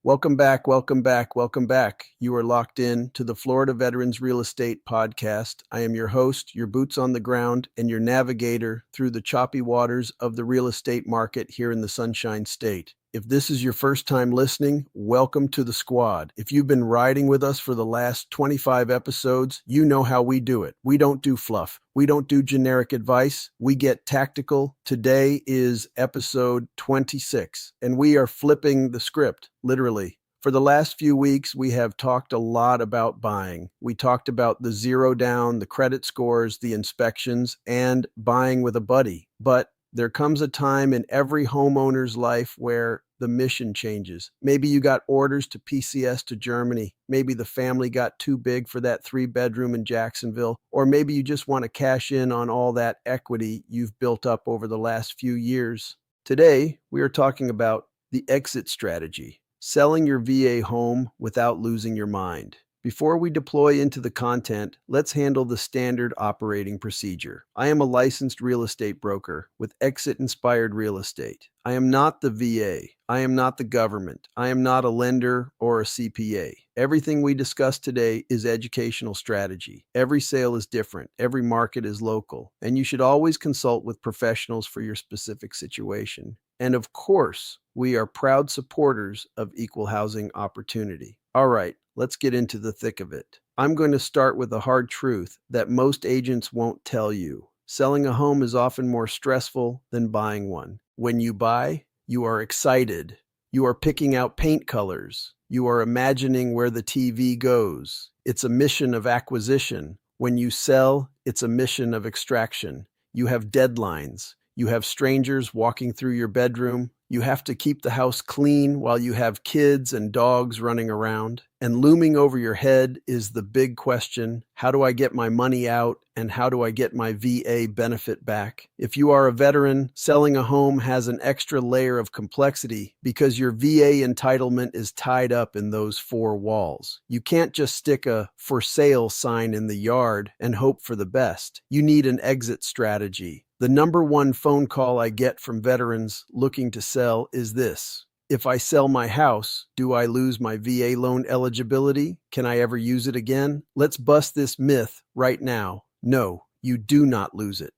Welcome back, welcome back, welcome back. You are locked in to the Florida Veterans Real Estate Podcast. I am your host, your boots on the ground, and your navigator through the choppy waters of the real estate market here in the Sunshine State. If this is your first time listening, welcome to the squad. If you've been riding with us for the last 25 episodes, you know how we do it. We don't do fluff. We don't do generic advice. We get tactical. Today is episode 26, and we are flipping the script, literally. For the last few weeks, we have talked a lot about buying. We talked about the zero down, the credit scores, the inspections, and buying with a buddy. But there comes a time in every homeowner's life where the mission changes. Maybe you got orders to PCS to Germany. Maybe the family got too big for that 3-bedroom in Jacksonville. Or maybe you just want to cash in on all that equity you've built up over the last few years. Today, we are talking about the exit strategy, selling your VA home without losing your mind. Before we deploy into the content, let's handle the standard operating procedure. I am a licensed real estate broker with exit-inspired real estate. I am not the VA. I am not the government. I am not a lender or a CPA. Everything we discuss today is educational strategy. Every sale is different. Every market is local. And you should always consult with professionals for your specific situation. And of course, we are proud supporters of equal housing opportunity. All right, let's get into the thick of it. I'm going to start with the hard truth that most agents won't tell you. Selling a home is often more stressful than buying one. When you buy, you are excited. You are picking out paint colors. You are imagining where the TV goes. It's a mission of acquisition. When you sell, it's a mission of extraction. You have deadlines. You have strangers walking through your bedroom. You have to keep the house clean while you have kids and dogs running around. And looming over your head is the big question, how do I get my money out and how do I get my VA benefit back? If you are a veteran, selling a home has an extra layer of complexity because your VA entitlement is tied up in those 4 walls. You can't just stick a for sale sign in the yard and hope for the best. You need an exit strategy. The number one phone call I get from veterans looking to sell is this. If I sell my house, do I lose my VA loan eligibility? Can I ever use it again? Let's bust this myth right now. No, you do not lose it.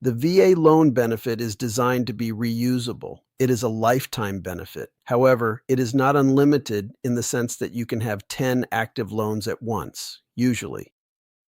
The VA loan benefit is designed to be reusable. It is a lifetime benefit. However, it is not unlimited in the sense that you can have 10 active loans at once, usually.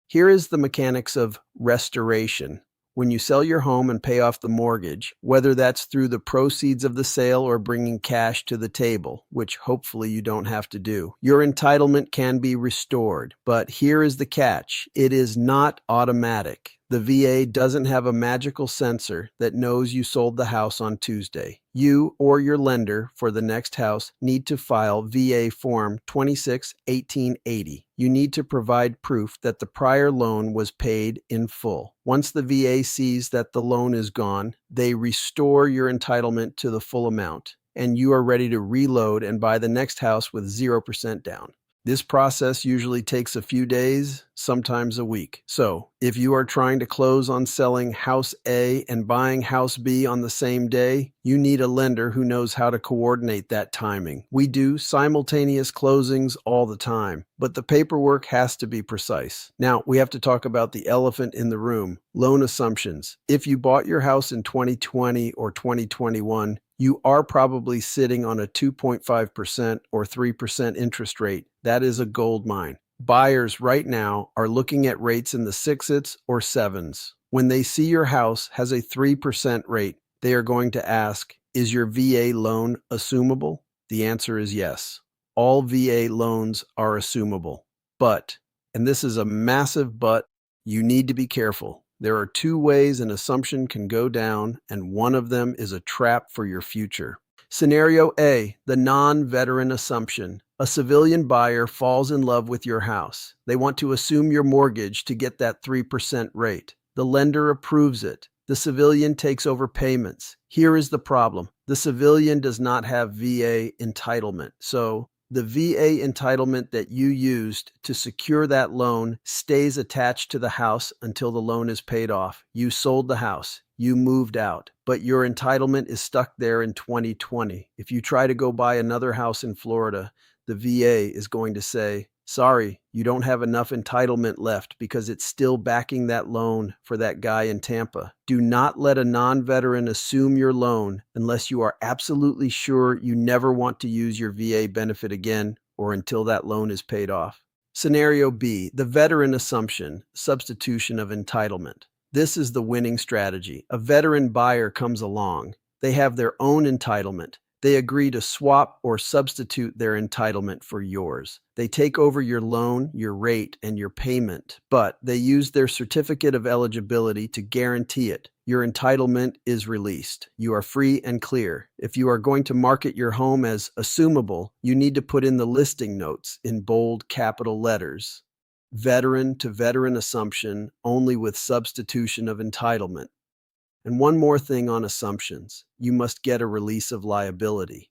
Here is the mechanics of restoration. When you sell your home and pay off the mortgage, whether that's through the proceeds of the sale or bringing cash to the table, which hopefully you don't have to do, your entitlement can be restored. But here is the catch. It is not automatic. The VA doesn't have a magical sensor that knows you sold the house on Tuesday. You or your lender for the next house need to file VA Form 26-1880. You need to provide proof that the prior loan was paid in full. Once the VA sees that the loan is gone, they restore your entitlement to the full amount, and you are ready to reload and buy the next house with 0% down. This process usually takes a few days, sometimes a week. So, if you are trying to close on selling house A and buying house B on the same day, you need a lender who knows how to coordinate that timing. We do simultaneous closings all the time, but the paperwork has to be precise. Now, we have to talk about the elephant in the room, loan assumptions. If you bought your house in 2020 or 2021, you are probably sitting on a 2.5% or 3% interest rate. That is a gold mine. Buyers right now are looking at rates in the 6s or 7s. When they see your house has a 3% rate, they are going to ask, is your VA loan assumable? The answer is yes. All VA loans are assumable. But, and this is a massive but, you need to be careful. There are 2 ways an assumption can go down, and one of them is a trap for your future. Scenario A, the non-veteran assumption. A civilian buyer falls in love with your house. They want to assume your mortgage to get that 3% rate. The lender approves it. The civilian takes over payments. Here is the problem. The civilian does not have VA entitlement, so The VA entitlement that you used to secure that loan stays attached to the house until the loan is paid off. You sold the house. You moved out, but your entitlement is stuck there in 2020. If you try to go buy another house in Florida, the VA is going to say, sorry, you don't have enough entitlement left because it's still backing that loan for that guy in Tampa. Do not let a non-veteran assume your loan unless you are absolutely sure you never want to use your VA benefit again or until that loan is paid off. Scenario B, the veteran assumption, substitution of entitlement. This is the winning strategy. A veteran buyer comes along. They have their own entitlement. They agree to swap or substitute their entitlement for yours. They take over your loan, your rate, and your payment, but they use their certificate of eligibility to guarantee it. Your entitlement is released. You are free and clear. If you are going to market your home as assumable, you need to put in the listing notes in bold capital letters. Veteran to veteran assumption only with substitution of entitlement. And one more thing on assumptions. You must get a release of liability.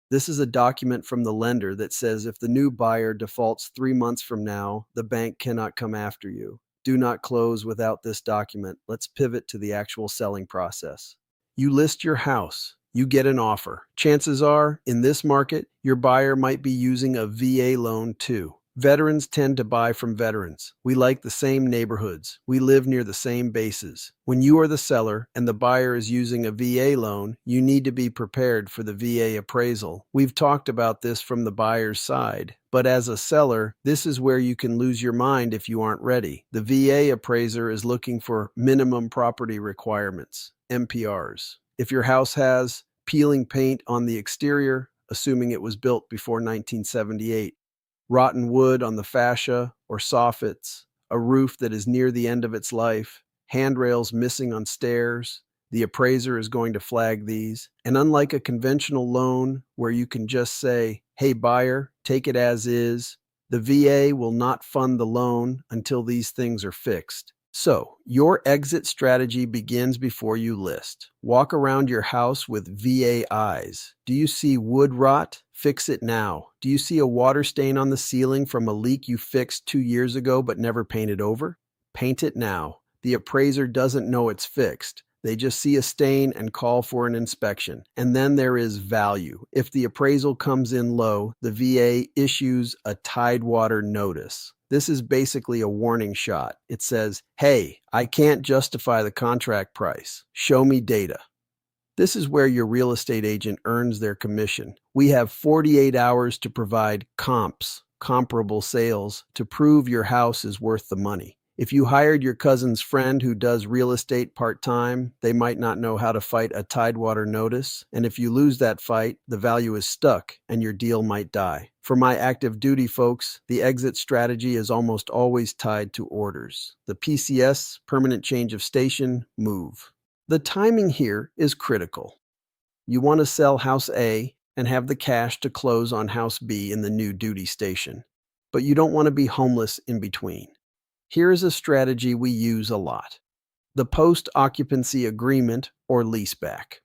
This is a document from the lender that says if the new buyer defaults 3 months from now, the bank cannot come after you. Do not close without this document. Let's pivot to the actual selling process. You list your house. You get an offer. Chances are, in this market, your buyer might be using a VA loan too. Veterans tend to buy from veterans. We like the same neighborhoods. We live near the same bases. When you are the seller and the buyer is using a VA loan, you need to be prepared for the VA appraisal. We've talked about this from the buyer's side, but as a seller, this is where you can lose your mind if you aren't ready. The VA appraiser is looking for minimum property requirements, MPRs. If your house has peeling paint on the exterior, assuming it was built before 1978, rotten wood on the fascia or soffits, a roof that is near the end of its life, handrails missing on stairs, the appraiser is going to flag these. And unlike a conventional loan where you can just say, hey buyer, take it as is, the VA will not fund the loan until these things are fixed. So, your exit strategy begins before you list. Walk around your house with VA eyes. Do you see wood rot? Fix it now. Do you see a water stain on the ceiling from a leak you fixed 2 years ago but never painted over? Paint it now. The appraiser doesn't know it's fixed. They just see a stain and call for an inspection. And then there is value. If the appraisal comes in low, the VA issues a tidewater notice. This is basically a warning shot. It says, hey, I can't justify the contract price. Show me data. This is where your real estate agent earns their commission. We have 48 hours to provide comps, comparable sales, to prove your house is worth the money. If you hired your cousin's friend who does real estate part-time, they might not know how to fight a tidewater notice, and if you lose that fight, the value is stuck and your deal might die. For my active duty folks, the exit strategy is almost always tied to orders. The PCS, permanent change of station, move. The timing here is critical. You want to sell house A and have the cash to close on house B in the new duty station, but you don't want to be homeless in between. Here is a strategy we use a lot: the post-occupancy agreement or leaseback.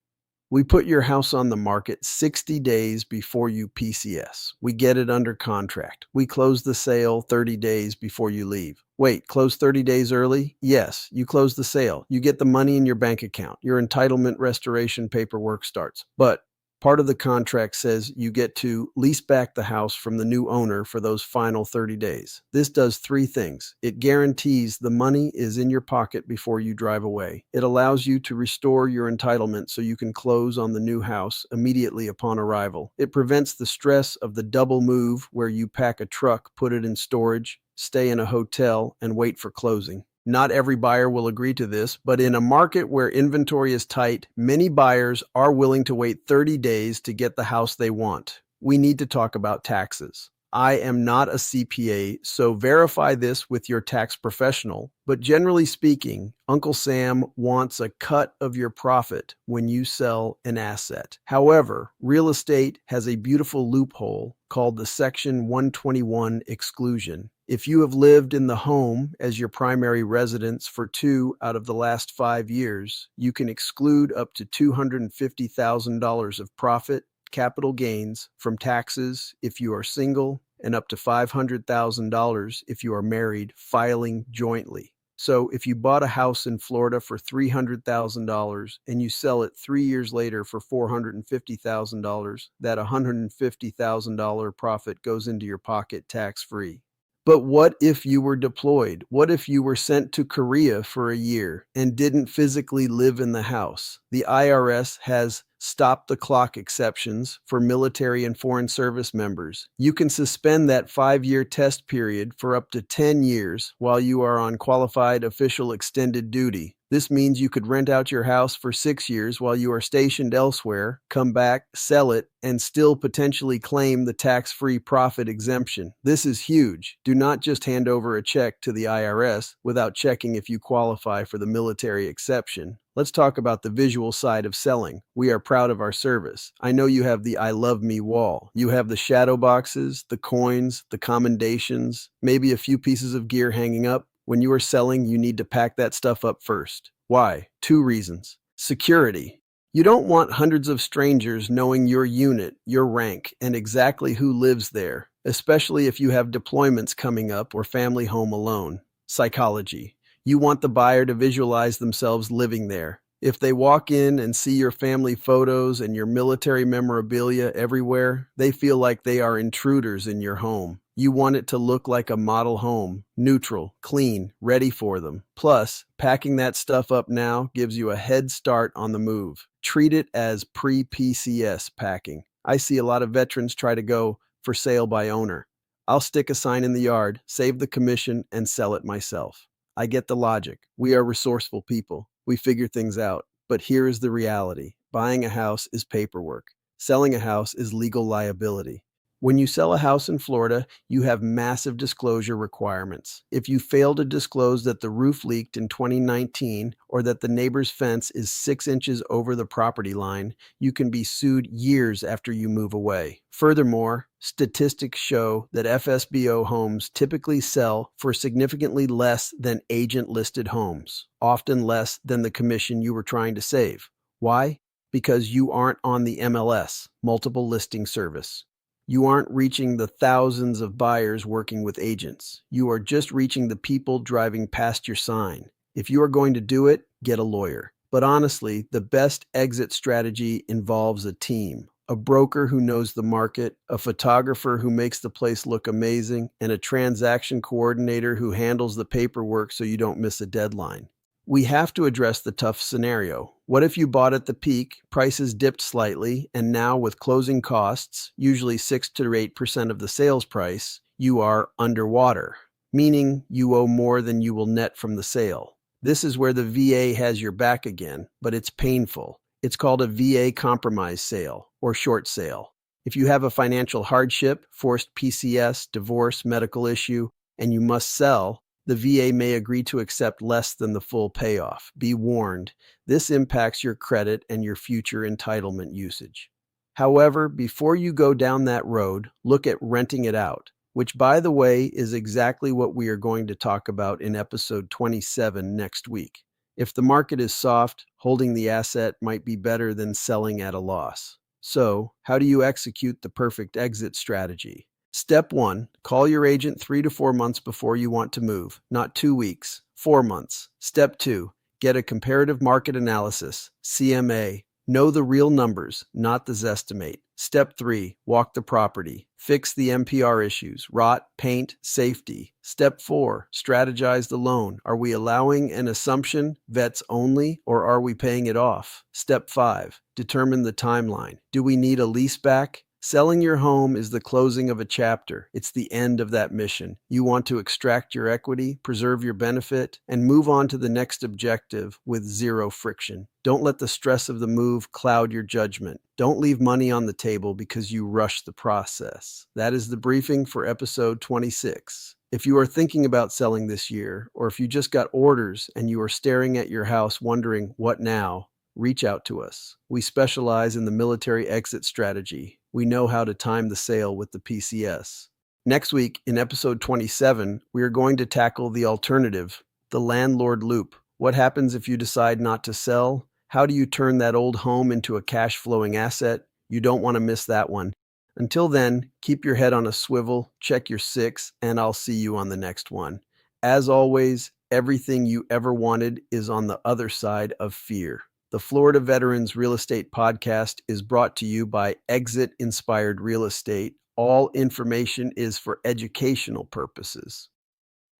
We put your house on the market 60 days before you PCS. We get it under contract. We close the sale 30 days before you leave. Wait, close 30 days early? Yes, you close the sale. You get the money in your bank account. Your entitlement restoration paperwork starts. But part of the contract says you get to lease back the house from the new owner for those final 30 days. This does 3 things. It guarantees the money is in your pocket before you drive away. It allows you to restore your entitlement so you can close on the new house immediately upon arrival. It prevents the stress of the double move where you pack a truck, put it in storage, stay in a hotel, and wait for closing. Not every buyer will agree to this, but in a market where inventory is tight, many buyers are willing to wait 30 days to get the house they want. We need to talk about taxes. I am not a CPA, so verify this with your tax professional, but generally speaking, Uncle Sam wants a cut of your profit when you sell an asset. However, real estate has a beautiful loophole called the Section 121 exclusion. If you have lived in the home as your primary residence for 2 out of the last 5 years, you can exclude up to $250,000 of profit capital gains from taxes if you are single and up to $500,000 if you are married, filing jointly. So if you bought a house in Florida for $300,000 and you sell it 3 years later for $450,000, that $150,000 profit goes into your pocket tax-free. But what if you were deployed? What if you were sent to Korea for a year and didn't physically live in the house? The IRS has stop the clock exceptions for military and foreign service members. You can suspend that 5-year test period for up to 10 years while you are on qualified official extended duty. This means you could rent out your house for 6 years while you are stationed elsewhere, come back, sell it, and still potentially claim the tax-free profit exemption. This is huge. Do not just hand over a check to the IRS without checking if you qualify for the military exception. Let's talk about the visual side of selling. We are proud of our service. I know you have the I love me wall. You have the shadow boxes, the coins, the commendations, maybe a few pieces of gear hanging up. When you are selling, you need to pack that stuff up first. Why? 2 reasons. Security. You don't want hundreds of strangers knowing your unit, your rank, and exactly who lives there, especially if you have deployments coming up or family home alone. Psychology. You want the buyer to visualize themselves living there. If they walk in and see your family photos and your military memorabilia everywhere, they feel like they are intruders in your home. You want it to look like a model home, neutral, clean, ready for them. Plus, packing that stuff up now gives you a head start on the move. Treat it as pre-PCS packing. I see a lot of veterans try to go for sale by owner. I'll stick a sign in the yard, save the commission, and sell it myself. I get the logic. We are resourceful people. We figure things out. But here is the reality. Buying a house is paperwork. Selling a house is legal liability. When you sell a house in Florida, you have massive disclosure requirements. If you fail to disclose that the roof leaked in 2019 or that the neighbor's fence is 6 inches over the property line, you can be sued years after you move away. Furthermore, statistics show that FSBO homes typically sell for significantly less than agent-listed homes, often less than the commission you were trying to save. Why? Because you aren't on the MLS, multiple listing service. You aren't reaching the thousands of buyers working with agents. You are just reaching the people driving past your sign. If you are going to do it, get a lawyer. But honestly, the best exit strategy involves a team. A broker who knows the market, a photographer who makes the place look amazing, and a transaction coordinator who handles the paperwork so you don't miss a deadline. We have to address the tough scenario. What if you bought at the peak, prices dipped slightly, and now with closing costs, usually 6 to 8% of the sales price, you are underwater, meaning you owe more than you will net from the sale. This is where the VA has your back again, but it's painful. It's called a VA compromise sale or short sale. If you have a financial hardship, forced PCS, divorce, medical issue, and you must sell, the VA may agree to accept less than the full payoff. Be warned, this impacts your credit and your future entitlement usage. However, before you go down that road, look at renting it out, which, by the way, is exactly what we are going to talk about in episode 27 next week. If the market is soft, holding the asset might be better than selling at a loss. So, how do you execute the perfect exit strategy? Step 1, call your agent 3 to 4 months before you want to move, not 2 weeks, 4 months. Step 2, get a comparative market analysis, CMA. Know the real numbers, not the zestimate. Step 3, walk the property. Fix the MPR issues, rot, paint, safety. Step 4, strategize the loan. Are we allowing an assumption, vets only, or are we paying it off? Step 5, determine the timeline. Do we need a lease back? Selling your home is the closing of a chapter. It's the end of that mission. You want to extract your equity, preserve your benefit, and move on to the next objective with zero friction. Don't let the stress of the move cloud your judgment. Don't leave money on the table because you rushed the process. That is the briefing for episode 26. If you are thinking about selling this year, or if you just got orders and you are staring at your house wondering, what now? Reach out to us. We specialize in the military exit strategy. We know how to time the sale with the PCS. Next week, in episode 27, we are going to tackle the alternative, the landlord loop. What happens if you decide not to sell? How do you turn that old home into a cash-flowing asset? You don't want to miss that one. Until then, keep your head on a swivel, check your six, and I'll see you on the next one. As always, everything you ever wanted is on the other side of fear. The Florida Veterans Real Estate Podcast is brought to you by Exit Inspired Real Estate. All information is for educational purposes.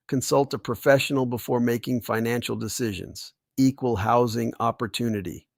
Consult a professional before making financial decisions. Equal housing opportunity.